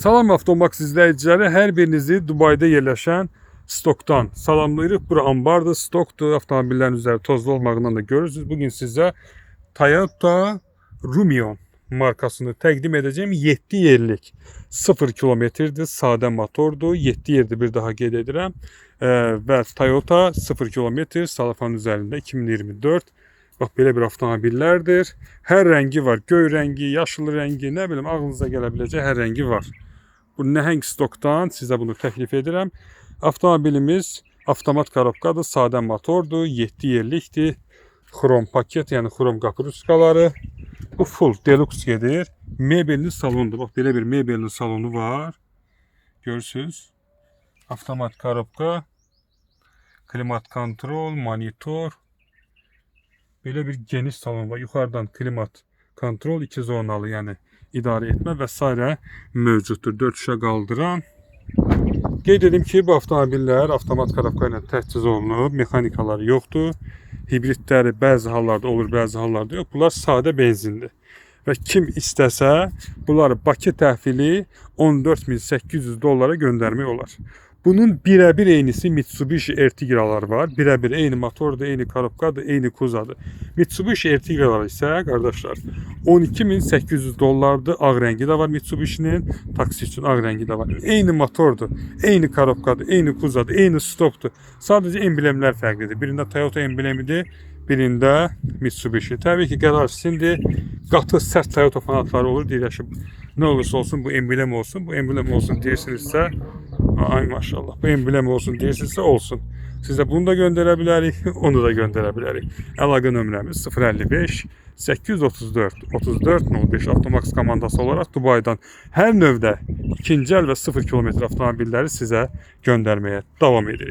Salam Avtomax izləyiciləri, hər birinizi Dubayda yerləşən stokdan salamlayırıq. Bura ambardır, stokdur, avtomobillərin üzəri tozlu olmağından da görürsünüz. Bugün sizə Toyota Rumion markasını təqdim edəcəyim. 7 yerlik 0 kilometrdir, sadə motordur. 7 yerdir, bir daha qeyd edirəm. Və Toyota 0 kilometr salafan üzərində 2024. Bax, belə bir avtomobillərdir. Hər rəngi var. Göy rəngi, yaşıl rəngi, nə bilim, ağlınıza gələ biləcək hər rəngi var. Bu nəhəng stokdan sizə bunu təklif edirəm. Avtomobilimiz avtomat korobkadır, sadə motordur, 7 yerlikdir. Xrom paket, yəni xrom qapırıçkaları. Bu full deluxe gedir. Mebelli salondur. Bax, belə bir mebelli salonu var. Görürsünüz. Avtomat korobka, klimat kontrol, monitor. Belə bir geniş salon var. Yuxarıdan klimat kontrol, 2 zonalı, yəni idarə etmə və s. mövcuddur. 4 şüşə qaldıran. Qeyd edim ki, bu avtomobillər avtomat korobka ilə təchiz olunub. Mexanikaları yoxdur. Hibridləri bəzi hallarda olur, bəzi hallarda yox. Bunlar sadə benzindir. Və kim istəsə, bunları Bakı təhvili 14.800 dollara göndərmək olar. Bunun birəbir eynisi Mitsubishi Ertiga'lar var. Birəbir eyni motordur, eyni korobkadır, eyni kuzadır. Mitsubishi Ertiga'lar isə, qardaşlar, 12.800 dollardır. Ağ rəngi də var Mitsubishi'nin. Taksi üçün ağ rəngi də var. Eyni motordur, eyni korobkadır, eyni kuzadır, eyni stopdur. Sadəcə emblemlər fərqlidir. Birində Toyota emblemidir, birində Mitsubishi. Təbii ki, qərar sizindir. Qatı, sərt Toyota fanatları olur, deyirlər ki, nə olursa olsun, bu emblem olsun, bu emblem olsun deyirsinizsə, ay maşallah, bu emblem olsun deyirsinizsə olsun. Sizə bunu da göndərə bilərik, onu da göndərə bilərik. Əlaqə nömrəmiz 055 834 3405 Avtomax komandası olaraq Dubaydan hər növdə ikinci əl və 0 kilometr avtomobilləri sizə göndərməyə davam edirik.